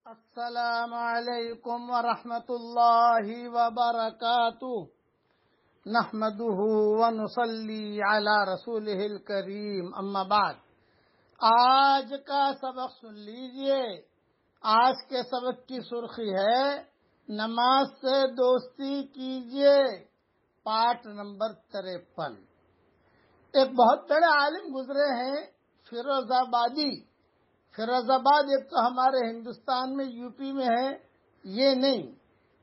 السلام علیکم ورحمۃ اللہ وبرکاتہ نحمده ونصلی علی رسولہ الکریم اما بعد۔ آج کا سبق سن لیجئے۔ آج کے سبق کی سرخی ہے نماز سے دوستی کیجئے، پارٹ نمبر 53۔ ایک بہت بڑے عالم گزرے ہیں، فیروز آبادی۔ فیروز آباد ایک تو ہمارے ہندوستان میں یو پی میں ہے، یہ نہیں،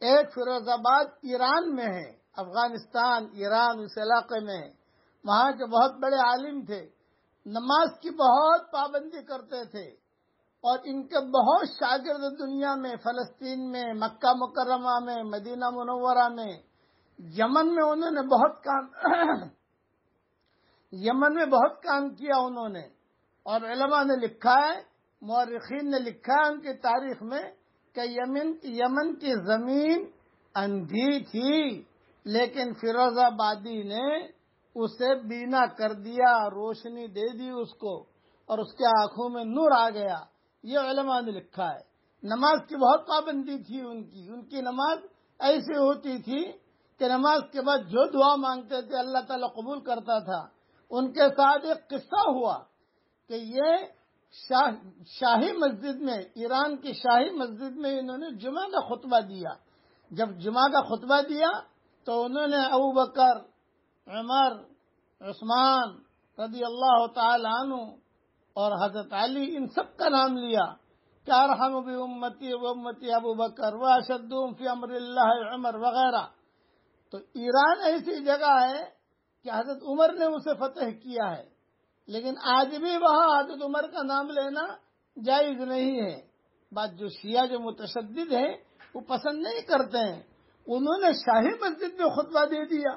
ایک فیروز آباد ایران میں ہے، افغانستان ایران اس علاقے میں ہے۔ وہاں کے بہت بڑے عالم تھے، نماز کی بہت پابندی کرتے تھے، اور ان کے بہت شاگرد دنیا میں، فلسطین میں، مکہ مکرمہ میں، مدینہ منورہ میں، یمن میں انہوں نے بہت یمن میں بہت کام کیا انہوں نے۔ اور علماء نے لکھا ہے، مورخین نے لکھا ہے ان کی تاریخ میں کہ یمن کی زمین اندھی تھی، لیکن فیروز آبادی نے اسے بینا کر دیا، روشنی دے دی اس کو، اور اس کے آنکھوں میں نور آ گیا۔ یہ علماء نے لکھا ہے۔ نماز کی بہت پابندی تھی ان کی نماز ایسی ہوتی تھی کہ نماز کے بعد جو دعا مانگتے تھے اللہ تعالیٰ قبول کرتا تھا۔ ان کے ساتھ ایک قصہ ہوا کہ یہ شاہی مسجد میں، ایران کی شاہی مسجد میں انہوں نے جمعہ کا خطبہ دیا۔ جب جمعہ کا خطبہ دیا تو انہوں نے ابو بکر، عمر، عثمان رضی اللہ تعالی عنہ اور حضرت علی، ان سب کا نام لیا کہ ارحم بامتی و امتی ابو بکر و اشدہم فی امر اللہ عمر وغیرہ۔ تو ایران ایسی جگہ ہے کہ حضرت عمر نے اسے فتح کیا ہے، لیکن آج بھی وہاں حضرت عمر کا نام لینا جائز نہیں ہے۔ بات جو شیعہ جو متشدد ہیں وہ پسند نہیں کرتے ہیں۔ انہوں نے شاہی مسجد میں خطبہ دے دیا،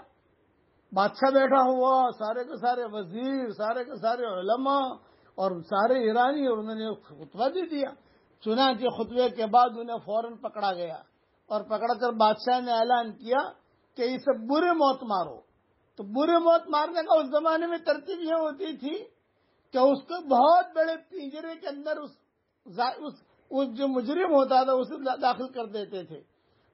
بادشاہ بیٹھا ہوا، سارے کے سارے وزیر، سارے کے سارے علماء اور سارے ایرانی، اور انہوں نے خطبہ دے دیا۔ چنانچہ خطبے کے بعد انہیں فوراً پکڑا گیا، اور پکڑ کر بادشاہ نے اعلان کیا کہ اسے برے موت مارو۔ تو برے موت مارنے کا اس زمانے میں ترتیب یہ ہوتی تھی کہ اس کو بہت بڑے پنجرے کے اندر اس جو مجرم ہوتا تھا اسے داخل کر دیتے تھے،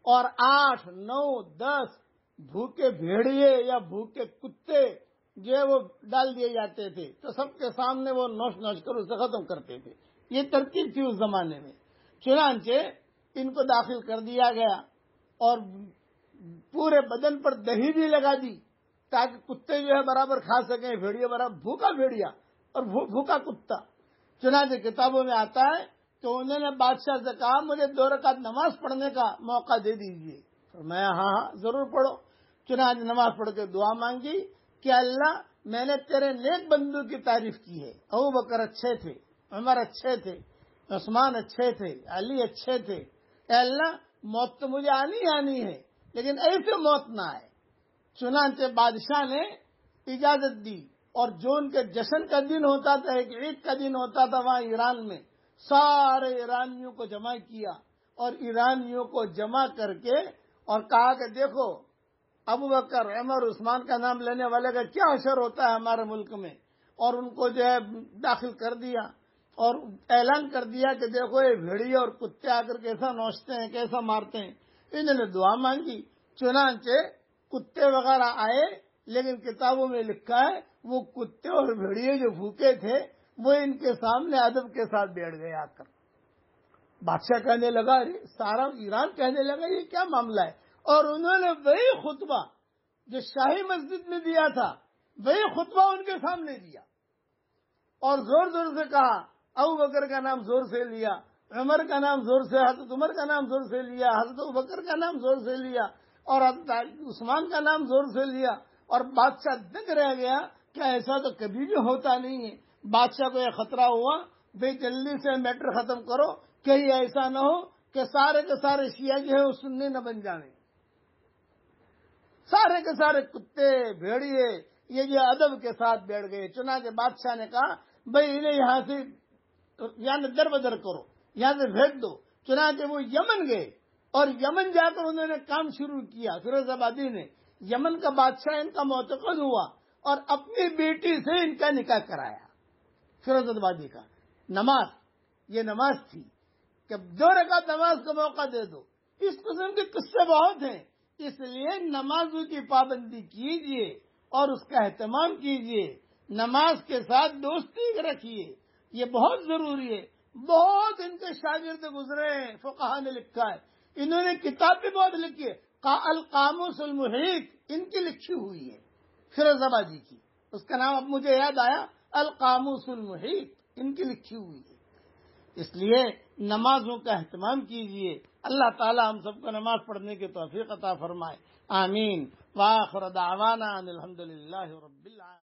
اور 8، 9، 10 بھوکے بھیڑیے یا بھوکے کتے جو ہے وہ ڈال دیے جاتے تھے، تو سب کے سامنے وہ نوچ نوچ کر اسے ختم کرتے تھے۔ یہ ترتیب تھی اس زمانے میں۔ چنانچہ ان کو داخل کر دیا گیا، اور پورے بدن پر دہی بھی لگا دی تاکہ کتے جو ہے برابر کھا سکیں، بھیڑیا برابر، بھوکا بھیڑیا اور بھوکا کتا۔ چنانچہ کتابوں میں آتا ہے تو انہوں نے بادشاہ سے کہا مجھے 2 رکعت نماز پڑھنے کا موقع دے دیجیے۔ میں ہاں ضرور پڑھو۔ چنانچہ نماز پڑھ کے دعا مانگی کہ اللہ میں نے تیرے نیک بندوں کی تعریف کی ہے، ابو بکر اچھے تھے، عمر اچھے تھے، عثمان اچھے تھے، علی اچھے تھے، اے اللہ موت تو مجھے آنی ہے، لیکن ایسے موت نہ آئے۔ چنانچہ بادشاہ نے اجازت دی، اور جو ان کے جشن کا دن ہوتا تھا، ایک عید کا دن ہوتا تھا وہاں ایران میں، سارے ایرانیوں کو جمع کیا، اور ایرانیوں کو جمع کر کے اور کہا کہ دیکھو ابو بکر، عمر، عثمان کا نام لینے والے کا کیا اثر ہوتا ہے ہمارے ملک میں، اور ان کو جو ہے داخل کر دیا، اور اعلان کر دیا کہ دیکھو یہ بھیڑیے اور کتے آ کر کیسا نوچتے ہیں، کیسا مارتے ہیں۔ انہوں نے دعا مانگی، چنانچہ کتے وغیرہ آئے، لیکن کتابوں میں لکھا ہے وہ کتے اور بھیڑیے جو بھوکے تھے وہ ان کے سامنے ادب کے ساتھ بیٹھ گئے آ کر۔ بادشاہ کہنے لگا، سارا ایران کہنے لگا یہ کیا معاملہ ہے، اور انہوں نے وہی خطبہ جو شاہی مسجد میں دیا تھا وہی خطبہ ان کے سامنے دیا، اور زور زور سے کہا، ابو بکر کا نام زور سے لیا، عمر کا نام زور سے، حضرت عمر کا نام زور سے لیا، حضرت ابو بکر کا نام زور سے لیا، اور عثمان کا نام زور سے لیا، اور بادشاہ دنگ رہ گیا کہ ایسا تو کبھی بھی ہوتا نہیں ہے۔ بادشاہ کو یہ خطرہ ہوا بھئی جلدی سے میٹر ختم کرو، کہیں ایسا نہ ہو کہ سارے کے سارے شیعہ جو ہے وہ سنی نہ بن جائیں، سارے کے سارے کتے بھیڑیے یہ جو ادب کے ساتھ بیٹھ گئے۔ چنانچہ بادشاہ نے کہا بھئی انہیں یہاں سے یعنی در بدر کرو، یہاں سے بھیج دو۔ چنانچہ وہ یمن گئے، اور یمن جا کر انہوں نے کام شروع کیا۔ فیروز آبادی نے، یمن کا بادشاہ ان کا معتقد ہوا اور اپنی بیٹی سے ان کا نکاح کرایا۔ فیروز آبادی کا نماز، یہ نماز تھی کہ 2 رکعت نماز کا موقع دے دو. اس قسم کے قصے بہت ہیں. اس لیے نمازوں کی پابندی کیجیے اور اس کا اہتمام کیجیے. نماز کے ساتھ دوستی رکھیے، یہ بہت ضروری ہے. بہت ان کے شاگرد گزرے ہیں، فقہا نے لکھا ہے، انہوں نے کتاب بھی بہت لکھی ہے. القاموس المحیط ان کی لکھی ہوئی ہے، فیروز آبادی کی. اس کا نام اب مجھے یاد آیا، القاموس المحیط ان کی لکھی ہوئی ہے. اس لیے نمازوں کا اہتمام کیجیے. اللہ تعالی ہم سب کو نماز پڑھنے کی توفیق عطا فرمائے. آمین. وآخر دعوانا ان الحمدللہ رب العالمین.